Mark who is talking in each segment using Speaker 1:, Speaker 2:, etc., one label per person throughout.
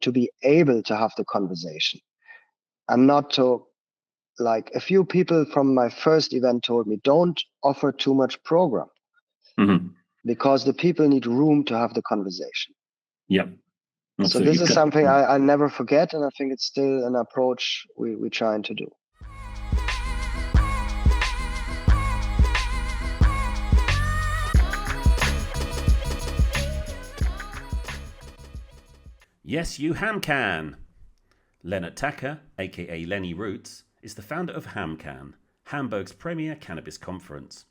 Speaker 1: to be able to have the conversation and not to, like, a few people from my first event told me, don't offer too much program because the people need room to have the conversation.
Speaker 2: Yep.
Speaker 1: So this is something I never forget, and I think it's still an approach we're trying to do.
Speaker 3: Yes, You HamCan. Lennart Tacke, aka Lenny Roots, is the founder of HamCan, Hamburg's premier cannabis conference.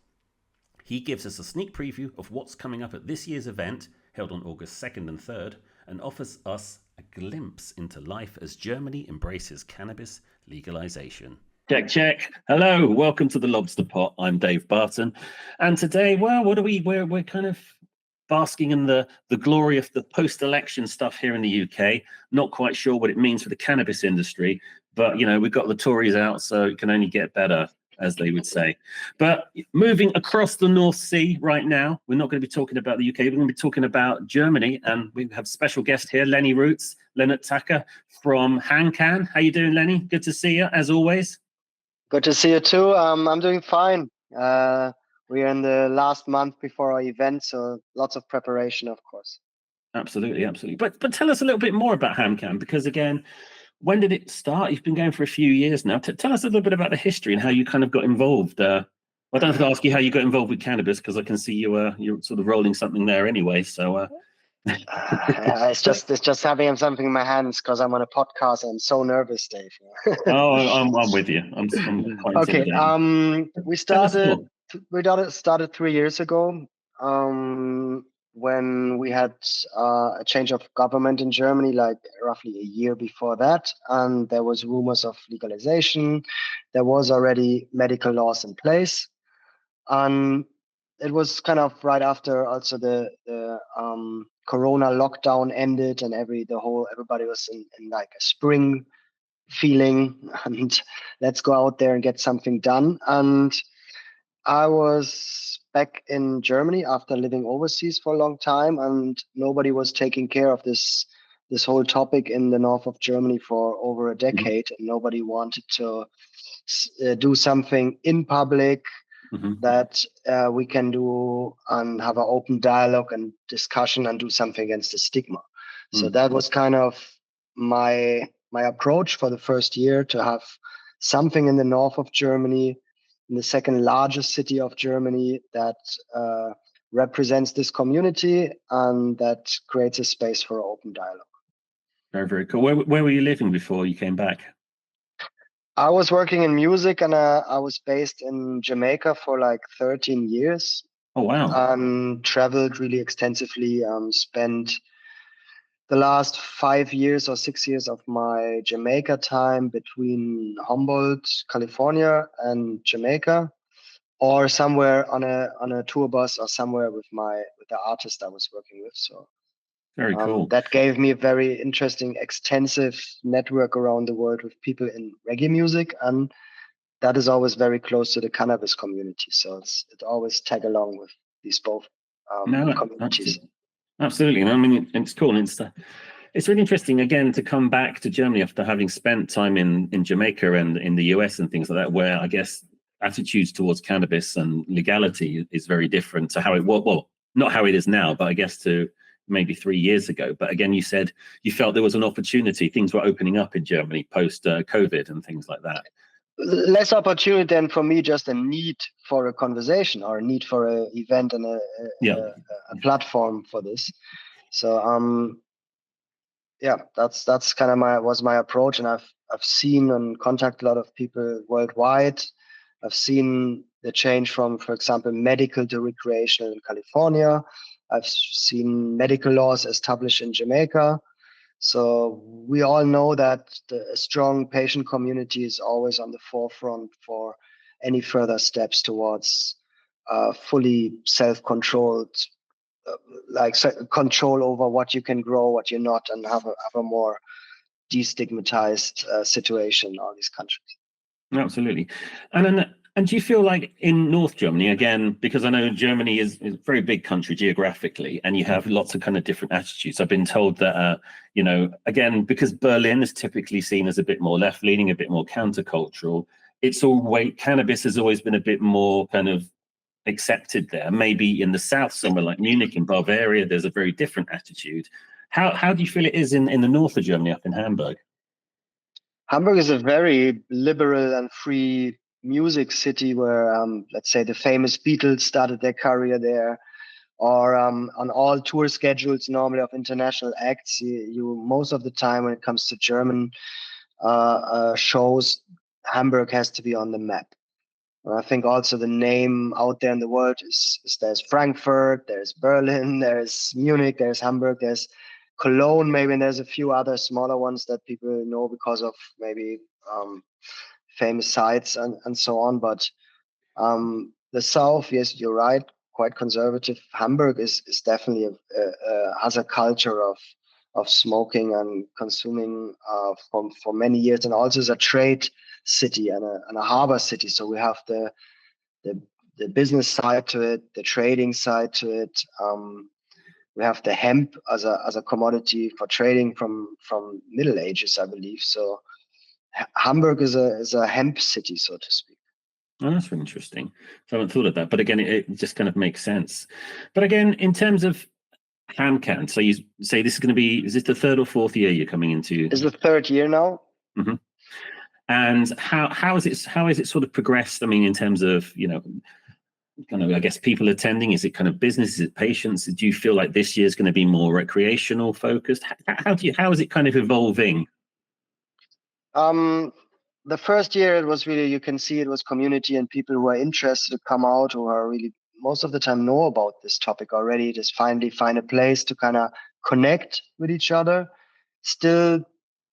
Speaker 3: He gives us a sneak preview of what's coming up at this year's event, held on August 2nd and 3rd, and offers us a glimpse into life as Germany embraces cannabis legalization.
Speaker 2: Check, check. Hello, welcome to the Lobster Pot. I'm Dave Barton, and today, well, we're kind of basking in the glory of the post-election stuff here in the UK. Not quite sure what it means for the cannabis industry, but, you know, we've got the Tories out, so it can only get better, as they would say. But moving across the North Sea right now, we're not going to be talking about the UK, we're going to be talking about Germany, and we have special guest here, Lenny Roots, Lennart Tacke from HamCan. How you doing, Lenny? Good to see you, as always.
Speaker 1: Good to see you too. I'm doing fine. We're in the last month before our event, so lots of preparation, of course.
Speaker 2: Absolutely, absolutely. But tell us a little bit more about HamCan, because again, when did it start? You've been going for a few years now. Tell us a little bit about the history and how you kind of got involved. I don't have to ask you how you got involved with cannabis, because I can see you're sort of rolling something there anyway. So
Speaker 1: it's just having something in my hands because I'm on a podcast and I'm so nervous, Dave.
Speaker 2: Oh, I'm with you. I'm quite
Speaker 1: okay. We started 3 years ago. When we had a change of government in Germany, like roughly a year before that, and there was rumors of legalization. There was already medical laws in place, and it was kind of right after also the Corona lockdown ended, and everybody was in like a spring feeling, and let's go out there and get something done. And I was back in Germany after living overseas for a long time, and nobody was taking care of this whole topic in the north of Germany for over a decade. And nobody wanted to do something in public that we can do and have an open dialogue and discussion and do something against the stigma. So that was kind of my approach for the first year, to have something in the north of Germany, in the second largest city of Germany, that represents this community and that creates a space for open dialogue.
Speaker 2: Very, very cool. Where were you living before you came back?
Speaker 1: I was working in music, and I was based in Jamaica for like 13 years.
Speaker 2: Oh, wow.
Speaker 1: Traveled really extensively, spent the last 5 years or 6 years of my Jamaica time between Humboldt, California, and Jamaica, or somewhere on a tour bus, or somewhere with the artist I was working with. So
Speaker 2: very cool.
Speaker 1: That gave me a very interesting, extensive network around the world with people in reggae music, and that is always very close to the cannabis community. So it always tag along with these both communities.
Speaker 2: Absolutely. And I mean, it's cool. It's really interesting, again, to come back to Germany after having spent time in Jamaica and in the US and things like that, where I guess attitudes towards cannabis and legality is very different to how it was. Well, not how it is now, but I guess to maybe 3 years ago. But again, you said you felt there was an opportunity. Things were opening up in Germany post COVID and things like that.
Speaker 1: Less opportunity than for me, just a need for a conversation or a need for an event and a platform for this. So that's kind of my approach, and I've seen and contacted a lot of people worldwide. I've seen the change from, for example, medical to recreational in California. I've seen medical laws established in Jamaica. So we all know that a strong patient community is always on the forefront for any further steps towards fully self-controlled, control over what you can grow, what you're not, and have a more destigmatized situation in all these countries.
Speaker 2: Absolutely. And then And do you feel like in North Germany, again, because I know Germany is a very big country geographically, and you have lots of kind of different attitudes. I've been told that, you know, again, because Berlin is typically seen as a bit more left-leaning, a bit more countercultural, it's always, cannabis has always been a bit more kind of accepted there. Maybe in the south, somewhere like Munich in Bavaria, there's a very different attitude. How do you feel it is in the north of Germany, up in Hamburg?
Speaker 1: Hamburg is a very liberal and free music city where, let's say, the famous Beatles started their career there, or on all tour schedules normally of international acts, you most of the time when it comes to German shows, Hamburg has to be on the map. I think also the name out there in the world is there's Frankfurt, there's Berlin, there's Munich, there's Hamburg, there's Cologne, maybe, and there's a few other smaller ones that people know because of maybe famous sites and so on. But the south, yes, you're right, quite conservative. Hamburg is definitely has a culture of smoking and consuming for many years, and also is a trade city and a harbor city. So we have the business side to it, the trading side to it. We have the hemp as a commodity for trading from Middle Ages, I believe. So Hamburg is a hemp city, so to speak.
Speaker 2: Oh, that's really interesting. So I haven't thought of that, but again, it just kind of makes sense. But again, in terms of HamCan, so you say this is going to be, is this the third or fourth year you're coming into?
Speaker 1: It's the third year now.
Speaker 2: Mm-hmm. And how is it sort of progressed? I mean, in terms of, you know, kind of, I guess, people attending, is it kind of business, is it patients? Do you feel like this year is going to be more recreational focused? How is it kind of evolving?
Speaker 1: The first year it was really, you can see it was community and people who are interested to come out, who are really most of the time know about this topic already, just finally find a place to kind of connect with each other. Still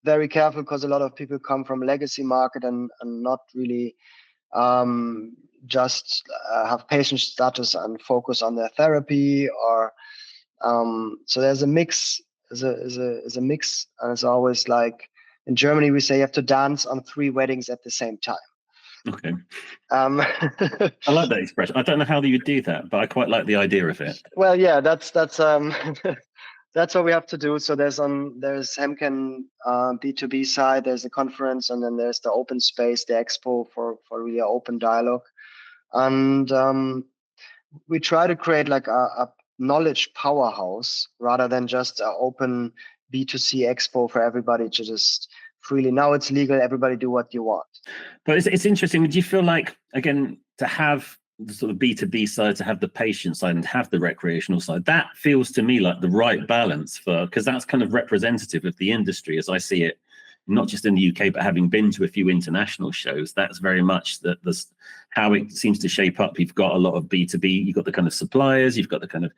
Speaker 1: very careful because a lot of people come from legacy market and not really just have patient status and focus on their therapy, or so there's a mix, is a mix, and it's always like in Germany we say you have to dance on 3 weddings at the same time.
Speaker 2: Okay. I like that expression. I don't know how you would do that, but I quite like the idea of it.
Speaker 1: Well, yeah, that's that's what we have to do. So there's HamCan B2B side, there's a conference, and then there's the open space, the expo for really open dialogue. And we try to create like a knowledge powerhouse rather than just an open B2C expo for everybody to just freely. Now it's legal, everybody do what you want.
Speaker 2: But it's interesting. Do you feel like, again, to have the sort of B2B side, to have the patient side and have the recreational side, that feels to me like the right balance, for because that's kind of representative of the industry as I see it, not just in the UK, but having been to a few international shows, that's very much how it seems to shape up. You've got a lot of B2B, you've got the kind of suppliers, you've got the kind of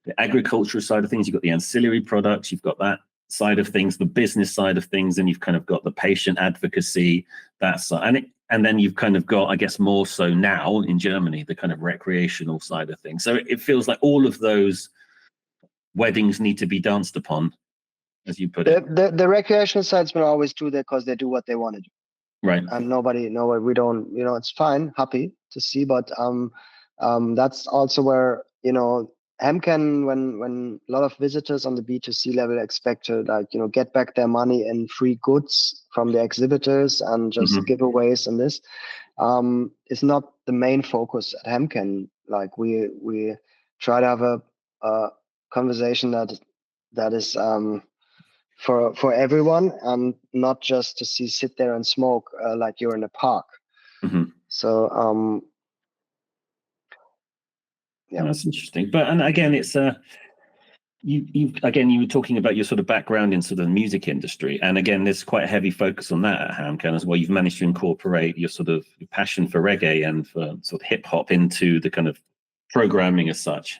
Speaker 2: the agricultural side of things, you've got the ancillary products, you've got that side of things, the business side of things, and you've kind of got the patient advocacy, that side. And then you've kind of got, I guess, more so now in Germany, the kind of recreational side of things. So it feels like all of those weddings need to be danced upon, as you put it.
Speaker 1: The recreational sides will always do that because they do what they want to do.
Speaker 2: Right.
Speaker 1: And nobody, we don't, it's fine, happy to see, but that's also where, HamCan, when a lot of visitors on the B2C level expect to get back their money in free goods from the exhibitors and just giveaways and this, is not the main focus at HamCan. Like we try to have a conversation that is for everyone, and not just to sit there and smoke like you're in a park. So yeah,
Speaker 2: that's interesting. But and again, it's you were talking about your sort of background in sort of the music industry, and again, there's quite a heavy focus on that at HamCan as well. You've managed to incorporate your sort of passion for reggae and for sort of hip hop into the kind of programming as such.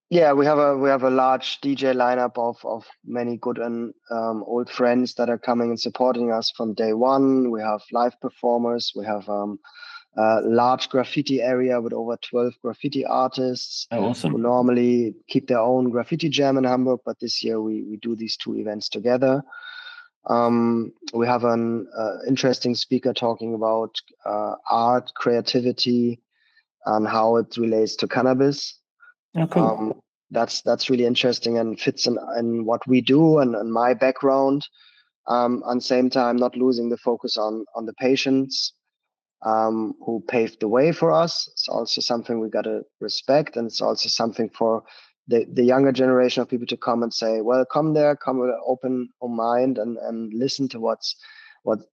Speaker 1: Yeah, we have a large DJ lineup of many good and old friends that are coming and supporting us from day one. We have live performers. We have a large graffiti area with over 12 graffiti artists.
Speaker 2: Oh, awesome.
Speaker 1: Who normally keep their own graffiti jam in Hamburg, but this year we do these 2 events together. We have an interesting speaker talking about art, creativity, and how it relates to cannabis.
Speaker 2: Oh, cool.
Speaker 1: That's really interesting and fits in what we do and my background. And same time, not losing the focus on the patients who paved the way for us. It's also something we got to respect, and it's also something for the younger generation of people to come and say, well, come there, come with an open mind and listen to what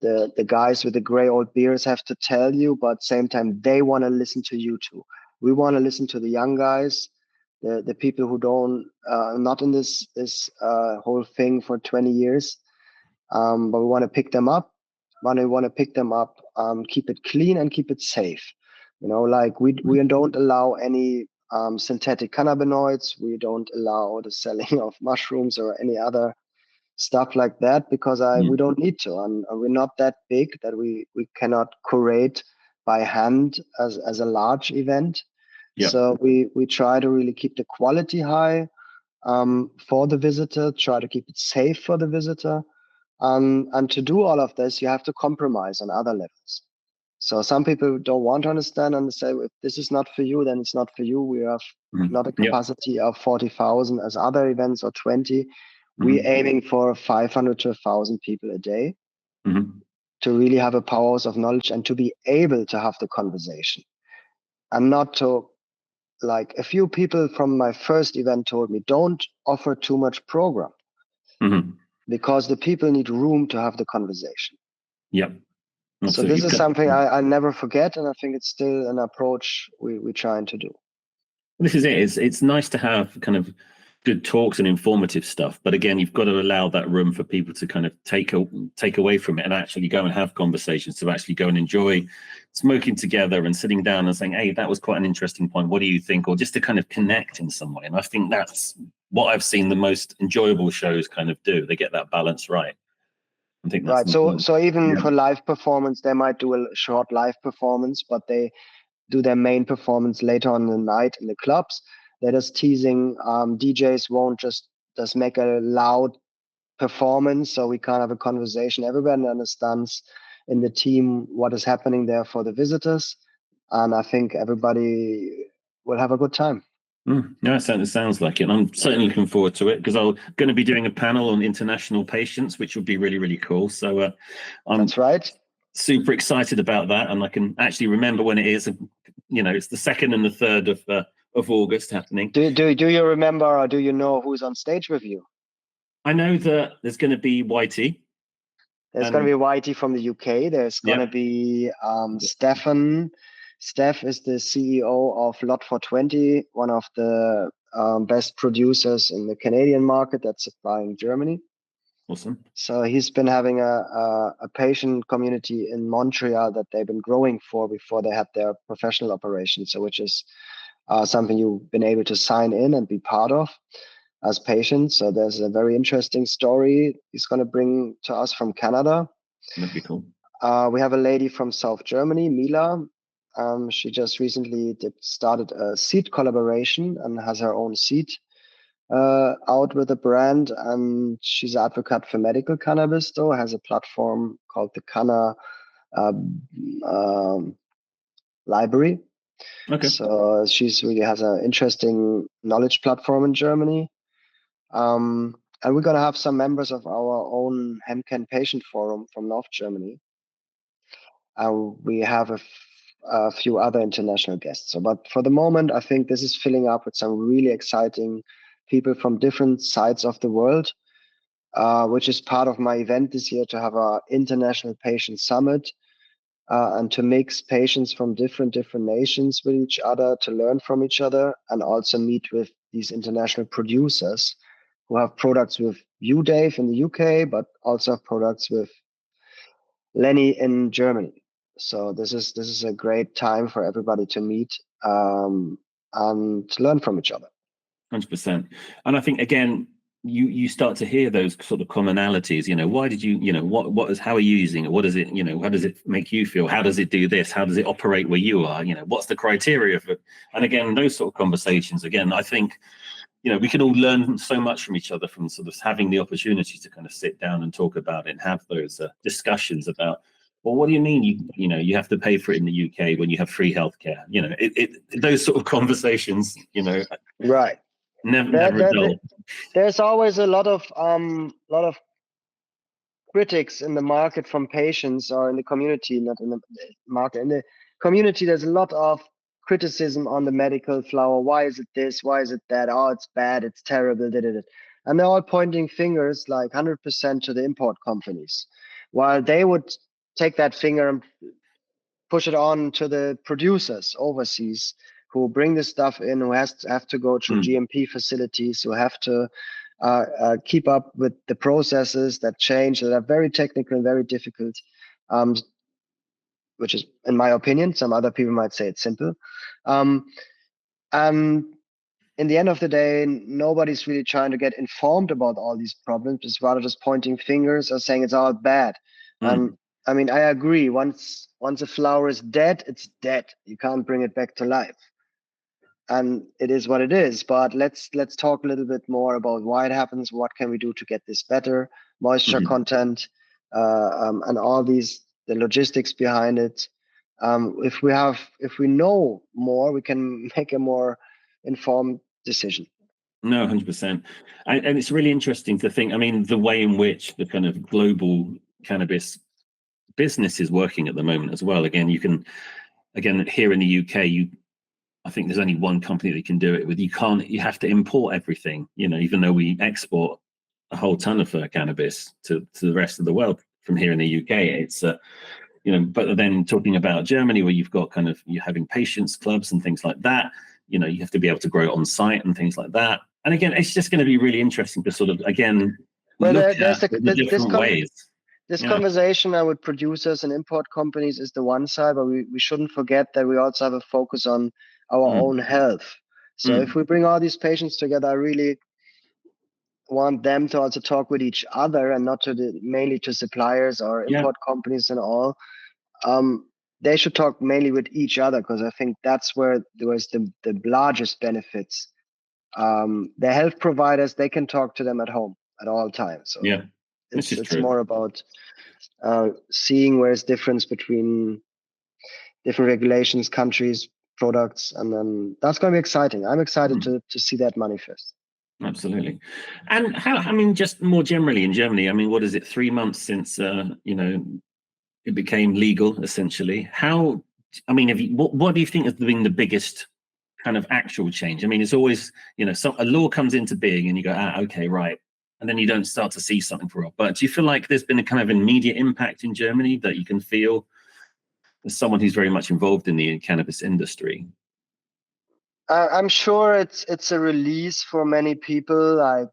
Speaker 1: the guys with the gray old beards have to tell you, but same time they want to listen to you too. We want to listen to the young guys, the people who don't not in this whole thing for 20 years, but we want to pick them up. We want to pick them up, keep it clean and keep it safe. Like we don't allow any synthetic cannabinoids. We don't allow the selling of mushrooms or any other stuff like that, because we don't need to, and we're not that big that we cannot curate by hand as a large event.
Speaker 2: Yeah.
Speaker 1: So we try to really keep the quality high for the visitor, try to keep it safe for the visitor. And to do all of this, you have to compromise on other levels. So some people don't want to understand and say, if this is not for you, then it's not for you. We have not a capacity of 40,000 as other events or 20. We're aiming for 500 to 1,000 people a day to really have a powers of knowledge and to be able to have the conversation. And not to, like, a few people from my first event told me, don't offer too much program. Because the people need room to have the conversation.
Speaker 2: Yep.
Speaker 1: So this is something I never forget, and I think it's still an approach we're trying to do.
Speaker 2: This is it. It's nice to have kind of good talks and informative stuff, but again, you've got to allow that room for people to kind of take away from it and actually go and have conversations, to actually go and enjoy smoking together and sitting down and saying, hey, that was quite an interesting point, what do you think? Or just to kind of connect in some way. And I think that's what I've seen the most enjoyable shows kind of do. They get that balance right. I think that's
Speaker 1: right. So even for live performance, they might do a short live performance, but they do their main performance later on in the night in the clubs. They're just teasing. DJs won't just make a loud performance, so we can't have a conversation. Everybody understands in the team what is happening there for the visitors, and I think everybody will have a good time.
Speaker 2: No, it certainly sounds like it. I'm certainly looking forward to it, because I'm going to be doing a panel on international patients, which would be really, really cool. So
Speaker 1: that's right.
Speaker 2: Super excited about that, and I can actually remember when it is. It's the 2nd and the 3rd of August happening.
Speaker 1: Do you remember, or do you know who's on stage with you?
Speaker 2: I know that there's going to be YT.
Speaker 1: There's going to be YT from the UK. There's going to be Stefan. Steph is the CEO of Lot 420, one of the best producers in the Canadian market that's supplying Germany.
Speaker 2: Awesome.
Speaker 1: So he's been having a patient community in Montreal that they've been growing for before they had their professional operations. So which is something you've been able to sign in and be part of as patients. So there's a very interesting story he's going to bring to us from Canada.
Speaker 2: That'd be cool.
Speaker 1: We have a lady from South Germany, Mila. She just recently started a seed collaboration and has her own seed out with a brand, and she's an advocate for medical cannabis, though, has a platform called the Canna Library.
Speaker 2: Okay.
Speaker 1: So she's really has an interesting knowledge platform in Germany. And we're going to have some members of our own HamCan patient forum from North Germany. We have a few other international guests. So, but for the moment, I think this is filling up with some really exciting people from different sides of the world, which is part of my event this year, to have our international patient summit and to mix patients from different nations with each other, to learn from each other, and also meet with these international producers who have products with you, Dave, in the UK, but also have products with Lenny in Germany. So this is a great time for everybody to meet and learn from each other.
Speaker 2: 100%. And I think, again, you start to hear those sort of commonalities. Why did you, what is, how are you using it? What is it, how does it make you feel? How does it do this? How does it operate where you are? What's the criteria for it? And again, those sort of conversations, again, I think we can all learn so much from each other from sort of having the opportunity to kind of sit down and talk about it and have those discussions about, well, what do you mean you have to pay for it in the UK when you have free healthcare? Those sort of conversations,
Speaker 1: Right.
Speaker 2: never dull.
Speaker 1: There's always a lot of critics in the market from patients, or in the community, not in the market. In the community, there's a lot of criticism on the medical flower. Why is it this? Why is it that? Oh, it's bad. It's terrible. And they're all pointing fingers like 100% to the import companies, while they would take that finger and push it on to the producers overseas who bring the stuff in, who have to go through GMP facilities, who have to keep up with the processes that change, that are very technical and very difficult, which is, in my opinion, some other people might say it's simple. And in the end of the day, nobody's really trying to get informed about all these problems. It's rather just pointing fingers or saying it's all bad. I mean, I agree. Once a flower is dead, it's dead. You can't bring it back to life. And it is what it is. But let's talk a little bit more about why it happens. What can we do to get this better? Moisture content, and all the logistics behind it. If we know more, we can make a more informed decision.
Speaker 2: No, 100%. And it's really interesting to think, I mean, the way in which the kind of global cannabis business is working at the moment as well. Again, here in the UK, I think there's only one company that can do it with. You have to import everything, even though we export a whole ton of cannabis to the rest of the world from here in the UK. It's, but then talking about Germany, where you're having patients clubs and things like that, you have to be able to grow it on site and things like that. And again, it's just going to be really interesting to sort of, again, look at the different ways.
Speaker 1: This conversation with producers and import companies is the one side, but we shouldn't forget that we also have a focus on our own health. So if we bring all these patients together, I really want them to also talk with each other and not mainly to suppliers or import companies and all. They should talk mainly with each other, because I think that's where there was the largest benefits. The health providers, they can talk to them at home at all times. So it's more about seeing where's difference between different regulations, countries, products, and then that's going to be exciting. I'm excited to see that manifest.
Speaker 2: Absolutely. And just more generally in Germany, I mean, what is it, 3 months since it became legal, essentially? What do you think has been the biggest kind of actual change? I mean, it's always, a law comes into being and you go, okay, right. And then you don't start to see something for a while. But do you feel like there's been a kind of immediate impact in Germany that you can feel as someone who's very much involved in the cannabis industry?
Speaker 1: I'm sure it's a release for many people, like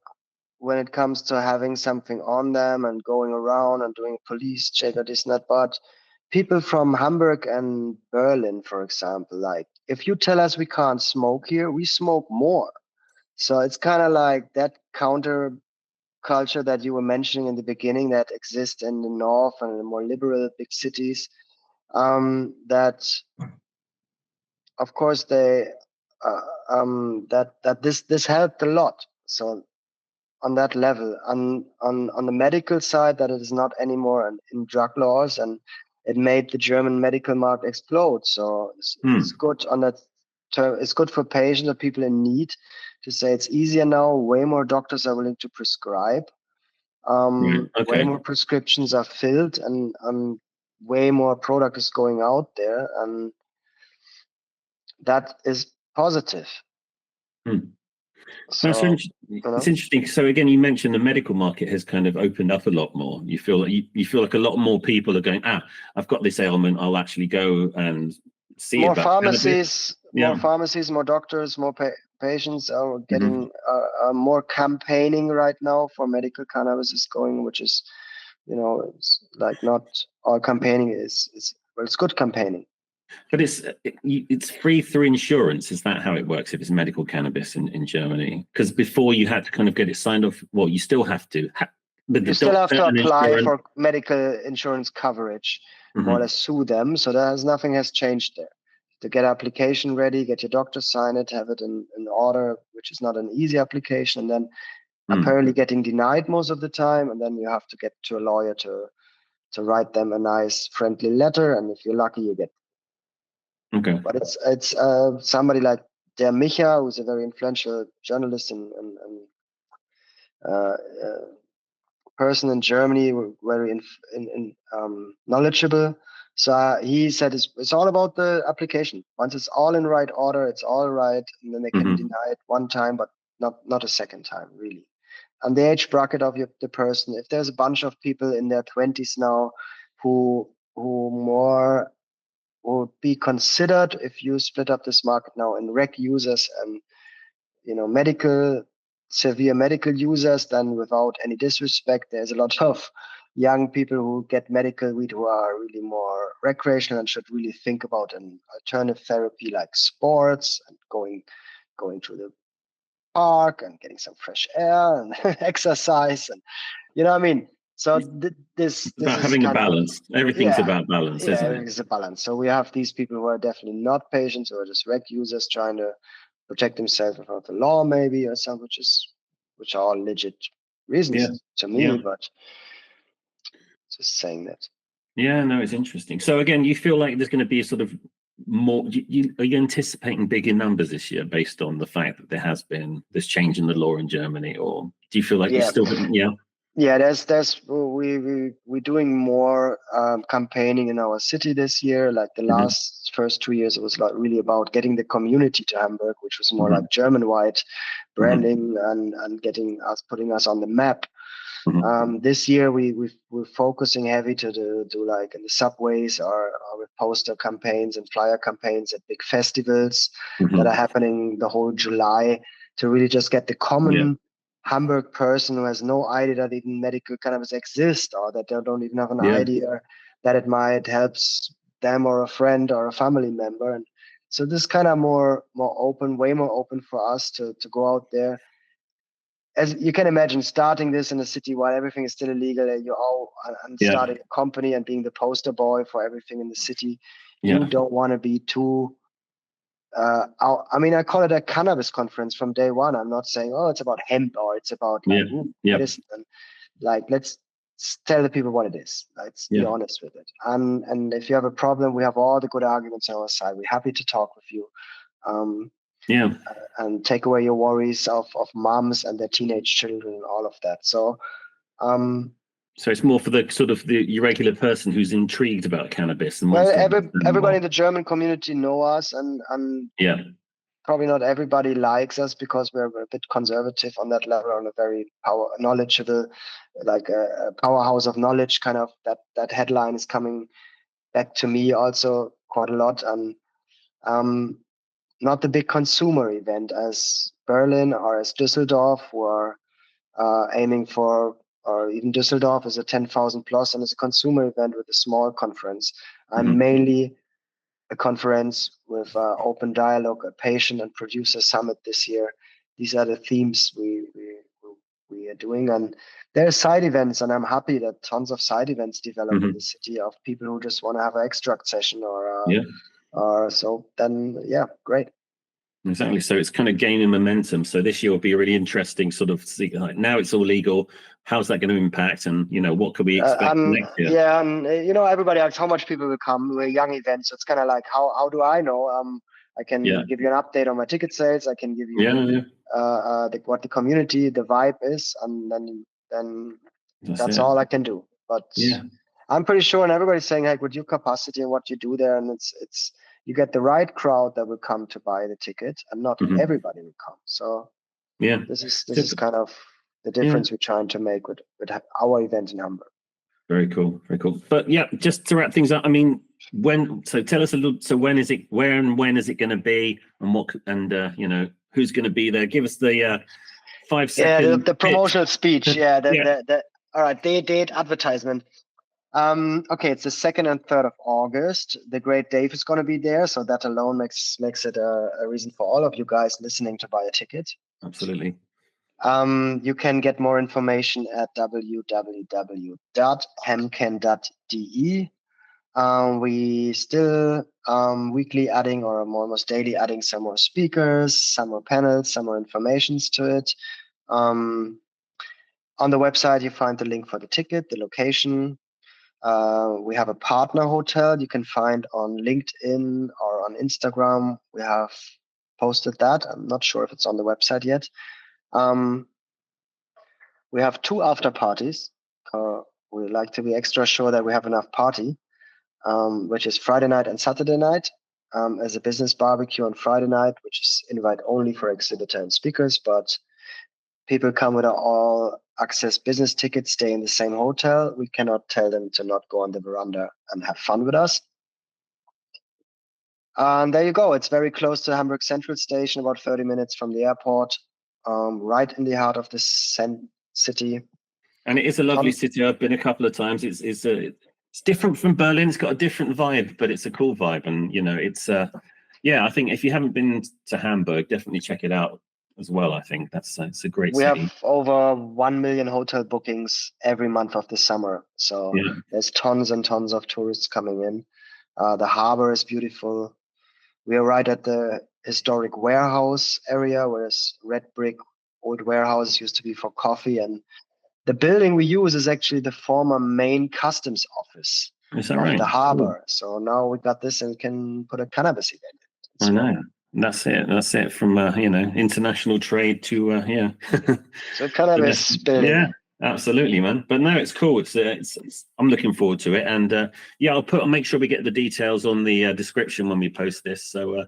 Speaker 1: when it comes to having something on them and going around and doing a police check or this and that. But people from Hamburg and Berlin, for example, like if you tell us we can't smoke here, we smoke more. So it's kind of like that counter culture that you were mentioning in the beginning that exists in the north and in the more liberal big cities. That of course this helped a lot. So on that level, on the medical side, that it is not anymore in drug laws, and it made the German medical market explode. So it's good on that term. It's good for patients or people in need to say it's easier now. Way more doctors are willing to prescribe. Way more prescriptions are filled, and way more product is going out there, and that is positive. So,
Speaker 2: it's interesting. So again, you mentioned the medical market has kind of opened up a lot more. You feel like a lot more people are going, I've got this ailment, I'll actually go and see
Speaker 1: more
Speaker 2: about
Speaker 1: pharmacies, more pharmacies, more doctors, more patients are getting more campaigning right now for medical cannabis is going, which is, it's like not all campaigning is it's good campaigning.
Speaker 2: But it's free through insurance. Is that how it works if it's medical cannabis in Germany? Because before you had to kind of get it signed off. Well, you still have to.
Speaker 1: You still have to apply for medical insurance coverage, more or less sue them. So nothing has changed there. to get application ready, get your doctor sign it, have it in order, which is not an easy application, and then apparently getting denied most of the time, and then you have to get to a lawyer to write them a nice friendly letter, and if you're lucky, you get.
Speaker 2: Okay.
Speaker 1: But it's somebody like der Micha, who's a very influential journalist and person in Germany, very knowledgeable. So he said it's all about the application. Once it's all in right order, it's all right, and then they can deny it one time, but not a second time, really. And the age bracket of the person, if there's a bunch of people in their 20s now who more would be considered, if you split up this market now in rec users and severe medical users, then without any disrespect, there's a lot of young people who get medical weed who are really more recreational and should really think about an alternative therapy like sports and going to the park and getting some fresh air and exercise, and what I mean. So this
Speaker 2: about
Speaker 1: is
Speaker 2: having a
Speaker 1: kind of,
Speaker 2: balance. Everything's about balance, isn't it?
Speaker 1: Everything's a balance. So we have these people who are definitely not patients, who are just rec users trying to protect themselves from the law, maybe, or some, which are all legit reasons to me, but just saying that.
Speaker 2: Yeah, no, it's interesting. So again, you feel like there's going to be a sort of more, are you anticipating bigger numbers this year based on the fact that there has been this change in the law in Germany, or do you feel like you're still,
Speaker 1: we're doing more campaigning in our city this year. Like the last first 2 years, it was like really about getting the community to Hamburg, which was more like German-wide branding and putting us on the map. This year we're focusing heavy to do like in the subways or with poster campaigns and flyer campaigns at big festivals that are happening the whole July, to really just get the common Hamburg person who has no idea that even medical cannabis exists, or that they don't even have an idea that it might help them or a friend or a family member. And so this kind of more open, way more open for us to go out there. As you can imagine, starting this in a city while everything is still illegal, and starting a company and being the poster boy for everything in the city, you don't want to be too. I mean, I call it a cannabis conference from day one. I'm not saying, it's about hemp or it's about medicine. Like, let's tell the people what it is. Let's be honest with it. And if you have a problem, we have all the good arguments on our side. We're happy to talk with you. And take away your worries of moms and their teenage children and all of that. So
Speaker 2: it's more for the sort of the irregular person who's intrigued about cannabis. And
Speaker 1: everybody in the German community know us, and probably not everybody likes us because we're a bit conservative on that level, on a very knowledgeable, like a powerhouse of knowledge kind of. That headline is coming back to me also quite a lot, and not the big consumer event as Berlin or as Düsseldorf, who are aiming for, or even Düsseldorf is a 10,000 plus and it's a consumer event with a small conference. I'm mainly a conference with open dialogue, a patient and producer summit this year. These are the themes we are doing, and there are side events, and I'm happy that tons of side events develop in the city of people who just want to have an extract session or so. Then great.
Speaker 2: Exactly. So it's kind of gaining momentum. So this year will be a really interesting sort of, like, now it's all legal. How's that going to impact? And, what could we expect next year?
Speaker 1: Yeah. And, everybody asks how much people will come. We're a young event. So it's kind of like, how do I know? I can give you an update on my ticket sales. I can give you what the community, the vibe is. And then that's all I can do. But I'm pretty sure, and everybody's saying, like, with your capacity and what you do there, and it's you get the right crowd that will come to buy the ticket, and not everybody will come. So this is kind of the difference we're trying to make with our event in Hamburg.
Speaker 2: Very cool, very cool. But just to wrap things up, I mean, tell us a little. So when is it? Where and when is it going to be? And what? And who's going to be there? Give us the 5 second.
Speaker 1: Yeah, the promotional speech. All right, date, advertisement. Okay, it's the 2nd and 3rd of August. The great Dave is going to be there, so that alone makes it a reason for all of you guys listening to buy a ticket.
Speaker 2: Absolutely.
Speaker 1: You can get more information at www.hamcan.de. We still weekly adding or almost daily adding some more speakers, some more panels, some more informations to it. On the website, you find the link for the ticket, the location. We have a partner hotel you can find on LinkedIn or on Instagram. We have posted that. I'm not sure if it's on the website yet. We have 2 after parties. We like to be extra sure that we have enough party, which is Friday night and Saturday night. As a business barbecue on Friday night, which is invite only for exhibitor and speakers, but people come with all access business tickets, stay in the same hotel. We cannot tell them to not go on the veranda and have fun with us. And there you go. It's very close to Hamburg Central Station, about 30 minutes from the airport, right in the heart of the city.
Speaker 2: And it is a lovely city. I've been a couple of times. It's different from Berlin. It's got a different vibe, but it's a cool vibe. And it's I think if you haven't been to Hamburg, definitely check it out as well. I think it's a great city.
Speaker 1: We have over 1 million hotel bookings every month of the summer. So there's tons and tons of tourists coming in. The harbor is beautiful. We are right at the historic warehouse area, where this red brick old warehouse used to be for coffee. And the building we use is actually the former main customs office
Speaker 2: of
Speaker 1: the harbor. Cool. So now we got this and can put a cannabis event.
Speaker 2: I know. That's it. From international trade to
Speaker 1: So cannabis building.
Speaker 2: Yeah, absolutely, man. But no, it's cool. It's I'm looking forward to it, and I'll make sure we get the details on the description when we post this. So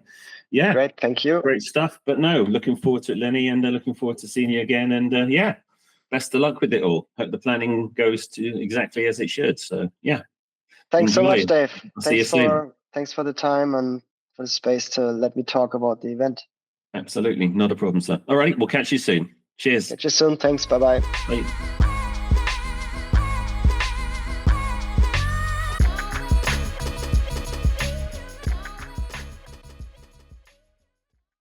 Speaker 1: great, thank you.
Speaker 2: Great stuff. But no, looking forward to it, Lenny, and looking forward to seeing you again. And best of luck with it all. Hope the planning goes to exactly as it should. So
Speaker 1: thanks so much, Dave.
Speaker 2: See you soon.
Speaker 1: Thanks for the time and for the space to let me talk about the event.
Speaker 2: Absolutely, not a problem, sir. All right, we'll catch you soon. Cheers.
Speaker 1: Catch you soon. Thanks. Bye-bye.
Speaker 2: Bye.